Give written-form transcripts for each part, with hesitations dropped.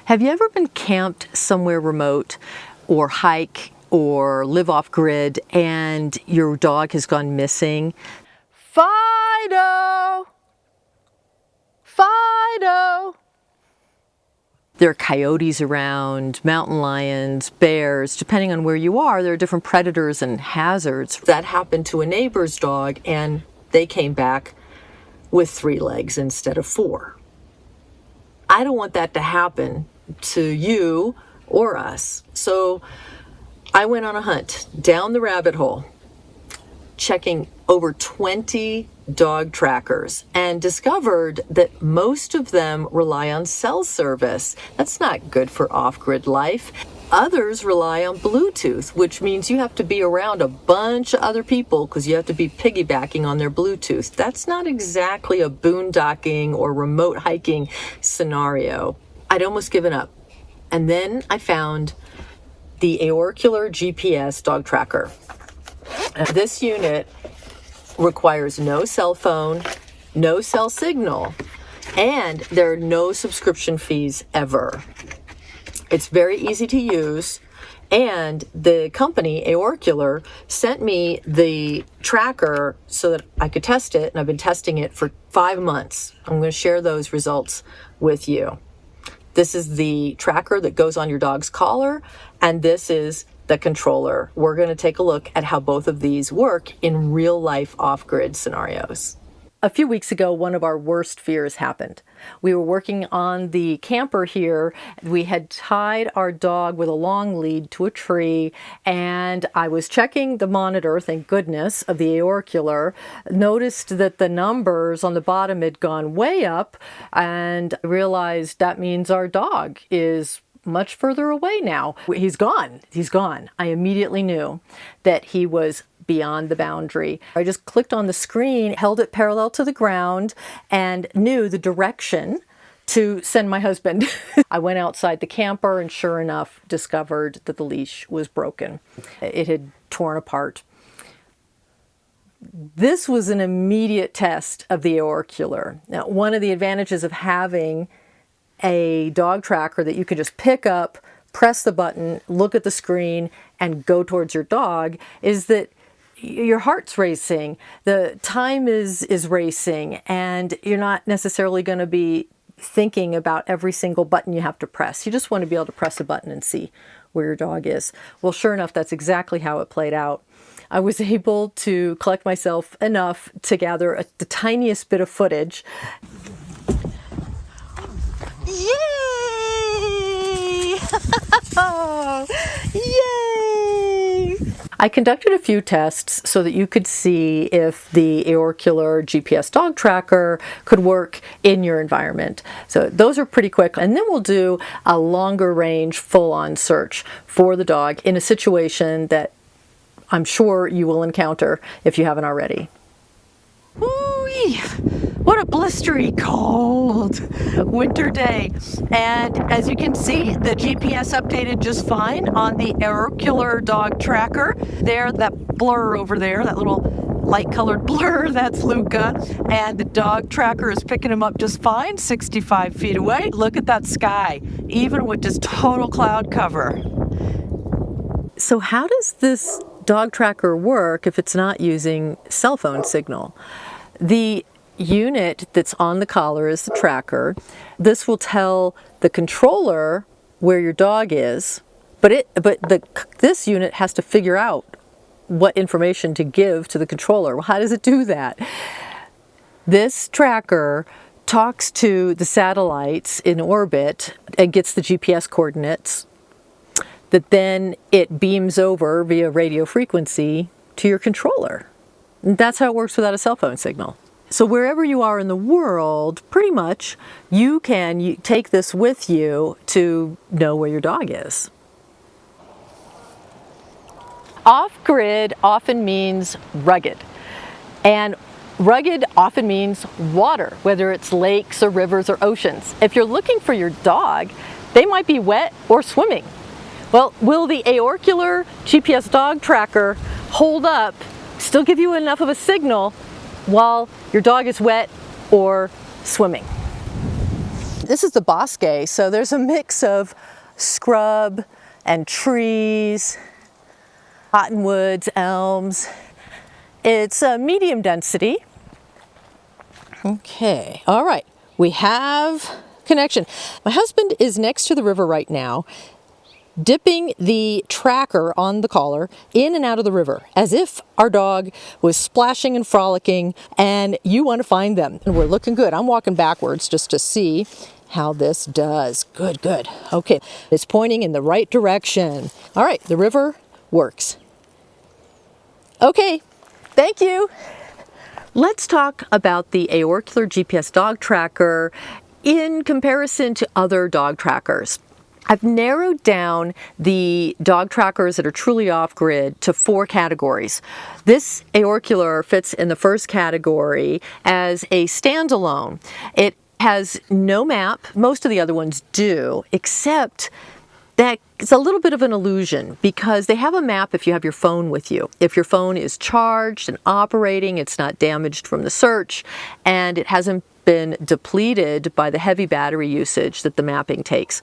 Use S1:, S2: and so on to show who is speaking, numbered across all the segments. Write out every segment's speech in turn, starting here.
S1: Have you ever been camped somewhere remote or hike or live off-grid and your dog has gone missing? Fido! Fido! There are coyotes around, mountain lions, bears. Depending on where you are, there are different predators and hazards. That happened to a neighbor's dog and they came back with 3 legs instead of 4. I don't want that to happen to you or us. So I went on a hunt down the rabbit hole, checking over 20 dog trackers, and discovered that most of them rely on cell service. That's not good for off-grid life. Others rely on Bluetooth, which means you have to be around a bunch of other people because you have to be piggybacking on their Bluetooth. That's not exactly a boondocking or remote hiking scenario. I'd almost given up. And then I found the Aorkuler GPS Dog Tracker. And this unit requires no cell phone, no cell signal, and there are no subscription fees ever. It's very easy to use, and the company, Aorkuler, sent me the tracker so that I could test it, and I've been testing it for 5 months. I'm going to share those results with you. This is the tracker that goes on your dog's collar, and this is the controller. We're going to take a look at how both of these work in real-life off-grid scenarios. A few weeks ago, one of our worst fears happened. We were working on the camper here. We had tied our dog with a long lead to a tree, and I was checking the monitor, thank goodness, of the Aorkuler, noticed that the numbers on the bottom had gone way up, and realized that means our dog is much further away now. He's gone. He's gone. I immediately knew that he was beyond the boundary. I just clicked on the screen, held it parallel to the ground, and knew the direction to send my husband. I went outside the camper and sure enough discovered that the leash was broken. It had torn apart. This was an immediate test of the Aorkuler. Now, one of the advantages of having a dog tracker that you can just pick up, press the button, look at the screen, and go towards your dog is that your heart's racing, the time is racing, and you're not necessarily going to be thinking about every single button you have to press. You just want to be able to press a button and see where your dog is. Well, sure enough, that's exactly how it played out. I was able to collect myself enough to gather the tiniest bit of footage. Yay! Yay! I conducted a few tests so that you could see if the Aorkuler GPS Dog Tracker could work in your environment. So those are pretty quick. And then we'll do a longer range full-on search for the dog in a situation that I'm sure you will encounter if you haven't already. Woo-wee! What a blistery cold winter day. And as you can see, the GPS updated just fine on the Aorkuler Dog Tracker. There, that blur over there, that little light-colored blur, that's Luca. And the dog tracker is picking him up just fine, 65 feet away. Look at that sky, even with just total cloud cover. So how does this dog tracker work if it's not using cell phone signal? The unit that's on the collar is the tracker. This will tell the controller where your dog is, but this unit has to figure out what information to give to the controller. Well, how does it do that? This tracker talks to the satellites in orbit and gets the GPS coordinates that then it beams over via radio frequency to your controller. And that's how it works without a cell phone signal. So wherever you are in the world, pretty much, you can take this with you to know where your dog is. Off-grid often means rugged. And rugged often means water, whether it's lakes or rivers or oceans. If you're looking for your dog, they might be wet or swimming. Well, will the Aorkuler GPS Dog Tracker hold up, still give you enough of a signal while your dog is wet or swimming? This is the bosque, so there's a mix of scrub and trees, cottonwoods, elms. It's a medium density. Okay, all right, we have connection. My husband is next to the river right now, dipping the tracker on the collar in and out of the river, as if our dog was splashing and frolicking and you want to find them. And we're looking good. I'm walking backwards just to see how this does. Good, good. Okay, it's pointing in the right direction. All right, the river works. Okay, thank you. Let's talk about the Aorkuler GPS Dog Tracker in comparison to other dog trackers. I've narrowed down the dog trackers that are truly off-grid to 4 categories. This Aorkuler fits in the first category as a standalone. It has no map. Most of the other ones do, except that it's a little bit of an illusion because they have a map if you have your phone with you. If your phone is charged and operating, it's not damaged from the search, and it hasn't been depleted by the heavy battery usage that the mapping takes.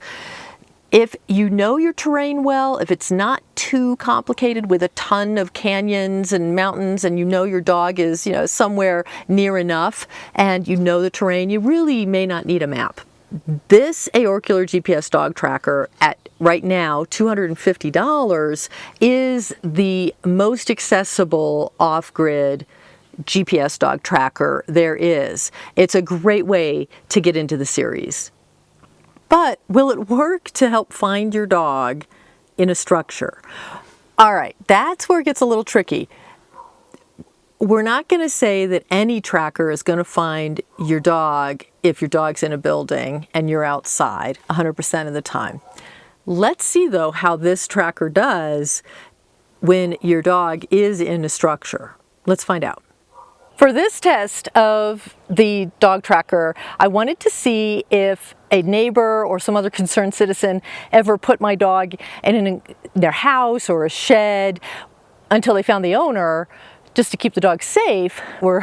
S1: If you know your terrain well, if it's not too complicated with a ton of canyons and mountains, and you know your dog is, somewhere near enough, and you know the terrain, you really may not need a map. This Aorkuler GPS Dog Tracker at right now $250 is the most accessible off-grid GPS dog tracker there is. It's a great way to get into the series. But will it work to help find your dog in a structure? All right, that's where it gets a little tricky. We're not going to say that any tracker is going to find your dog if your dog's in a building and you're outside 100% of the time. Let's see, though, how this tracker does when your dog is in a structure. Let's find out. For this test of the dog tracker, I wanted to see if a neighbor or some other concerned citizen ever put my dog in their house or a shed until they found the owner, just to keep the dog safe. We're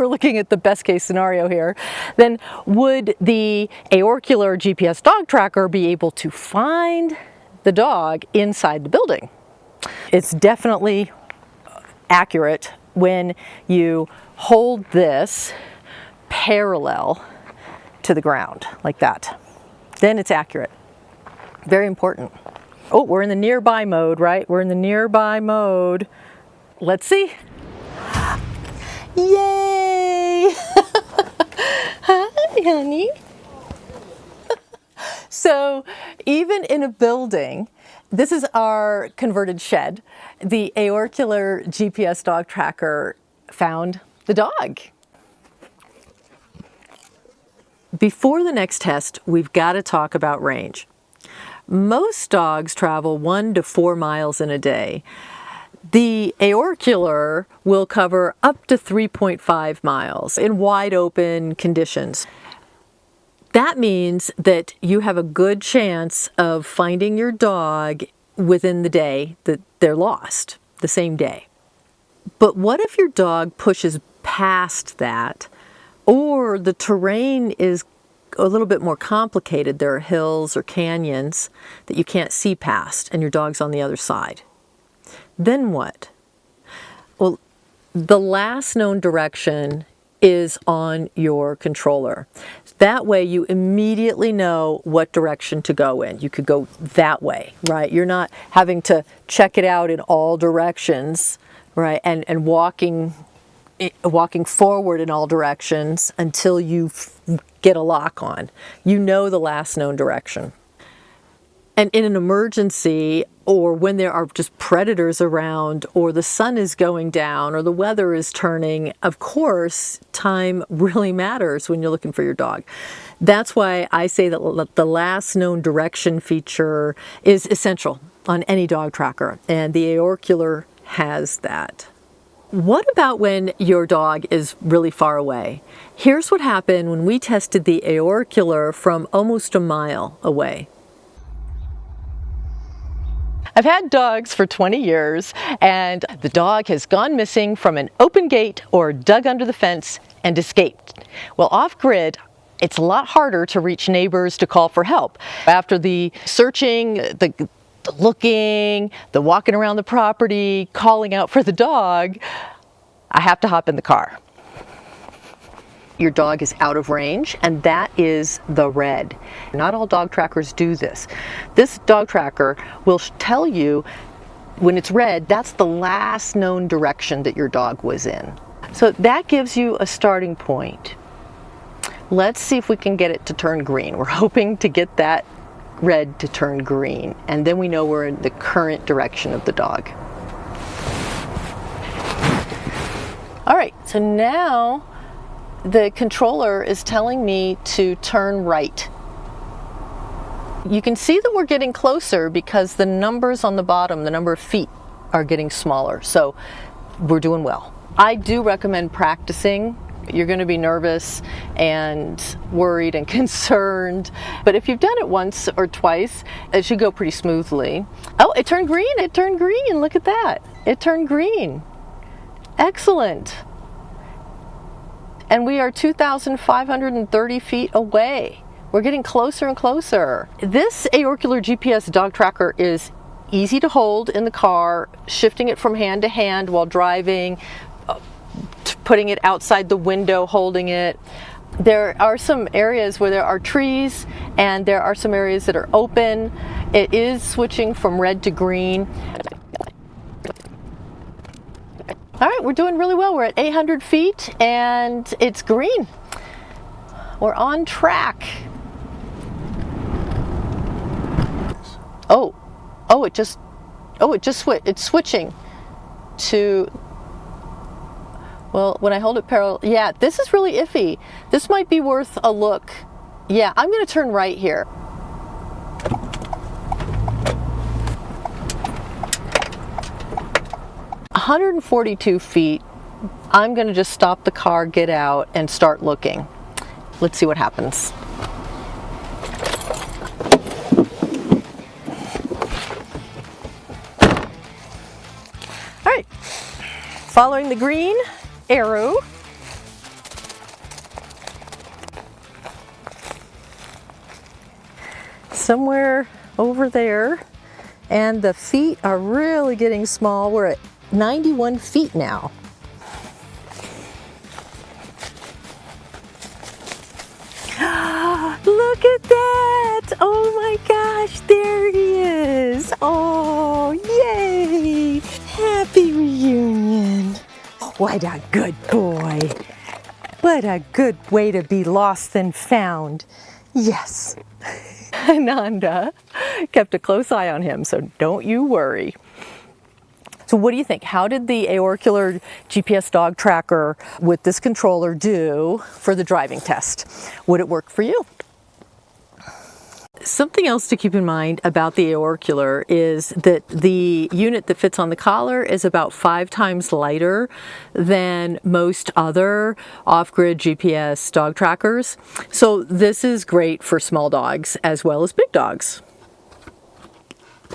S1: looking at the best case scenario here. Then would the Aorkuler GPS Dog Tracker be able to find the dog inside the building? It's definitely accurate when you hold this parallel to the ground like that. Then it's accurate. Very important. Oh, we're in the nearby mode, right? We're in the nearby mode. Let's see. Yay! Hi, honey. So even in a building, this is our converted shed. The Aorkuler GPS Dog Tracker found the dog. Before the next test, we've got to talk about range. Most dogs travel 1 to 4 miles in a day. The Aorkuler will cover up to 3.5 miles in wide open conditions. That means that you have a good chance of finding your dog within the day that they're lost, the same day. But what if your dog pushes past that, or the terrain is a little bit more complicated? There are hills or canyons that you can't see past, and your dog's on the other side. Then what? Well, the last known direction is on your controller. That way you immediately know what direction to go in. You could go that way, right? You're not having to check it out in all directions, right? And walking forward in all directions until you get a lock on. You know the last known direction. And in an emergency, or when there are just predators around, or the sun is going down, or the weather is turning, of course, time really matters when you're looking for your dog. That's why I say that the last known direction feature is essential on any dog tracker, and the Aorkuler has that. What about when your dog is really far away? Here's what happened when we tested the Aorkuler from almost a mile away. I've had dogs for 20 years, and the dog has gone missing from an open gate or dug under the fence and escaped. Well, off-grid, it's a lot harder to reach neighbors to call for help. After the searching, the looking, the walking around the property, calling out for the dog, I have to hop in the car. Your dog is out of range, and that is the red. Not all dog trackers do this. This dog tracker will tell you when it's red, that's the last known direction that your dog was in. So that gives you a starting point. Let's see if we can get it to turn green. We're hoping to get that red to turn green, and then we know we're in the current direction of the dog. All right, so now the controller is telling me to turn right. You can see that we're getting closer because the numbers on the bottom, the number of feet, are getting smaller. So we're doing well. I do recommend practicing. You're going to be nervous and worried and concerned, but if you've done it once or twice, it should go pretty smoothly. Oh, it turned green. It turned green. Look at that. It turned green. Excellent. And we are 2,530 feet away. We're getting closer and closer. This Aorkuler GPS Dog Tracker is easy to hold in the car, shifting it from hand to hand while driving, putting it outside the window, holding it. There are some areas where there are trees, and there are some areas that are open. It is switching from red to green. All right, we're doing really well. We're at 800 feet and it's green. We're on track. It's switching to, well, when I hold it parallel, yeah, this is really iffy. This might be worth a look. Yeah, I'm gonna turn right here. 142 feet, I'm going to just stop the car, get out, and start looking. Let's see what happens. All right, following the green arrow. Somewhere over there, and the feet are really getting small. We're at 91 feet now. Look at that! Oh my gosh, there he is! Oh, yay! Happy reunion! What a good boy! What a good way to be lost and found! Yes! Ananda kept a close eye on him, so don't you worry. So what do you think? How did the Aorkuler GPS Dog Tracker with this controller do for the driving test? Would it work for you? Something else to keep in mind about the Aorkuler is that the unit that fits on the collar is about 5 times lighter than most other off-grid GPS dog trackers. So this is great for small dogs as well as big dogs.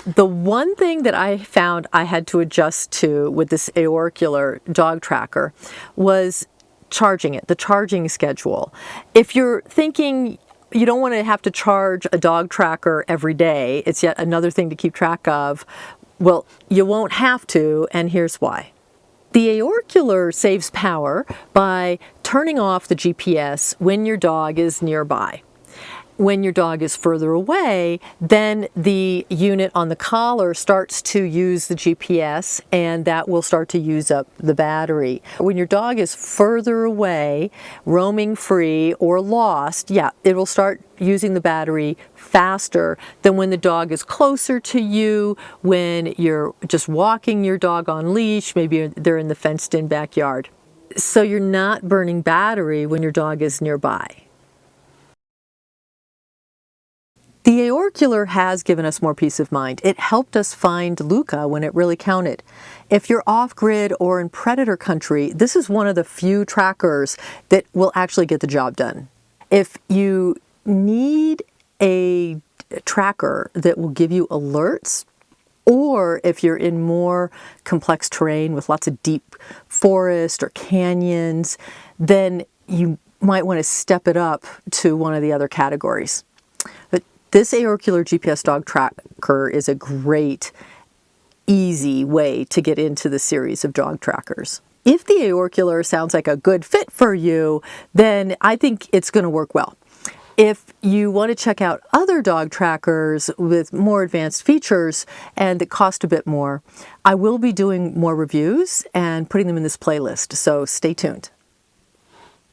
S1: The one thing that I found I had to adjust to with this Aorkuler dog tracker was charging it, the charging schedule. If you're thinking you don't want to have to charge a dog tracker every day, it's yet another thing to keep track of, well, you won't have to, and here's why. The Aorkuler saves power by turning off the GPS when your dog is nearby. When your dog is further away, then the unit on the collar starts to use the GPS, and that will start to use up the battery. When your dog is further away, roaming free or lost, yeah, it will start using the battery faster than when the dog is closer to you, when you're just walking your dog on leash, maybe they're in the fenced-in backyard. So you're not burning battery when your dog is nearby. The Aorkuler has given us more peace of mind. It helped us find Luca when it really counted. If you're off-grid or in predator country, this is one of the few trackers that will actually get the job done. If you need a tracker that will give you alerts, or if you're in more complex terrain with lots of deep forest or canyons, then you might want to step it up to one of the other categories. But this Aorkuler GPS Dog Tracker is a great, easy way to get into the series of dog trackers. If the Aorkuler sounds like a good fit for you, then I think it's going to work well. If you want to check out other dog trackers with more advanced features and that cost a bit more, I will be doing more reviews and putting them in this playlist, so stay tuned.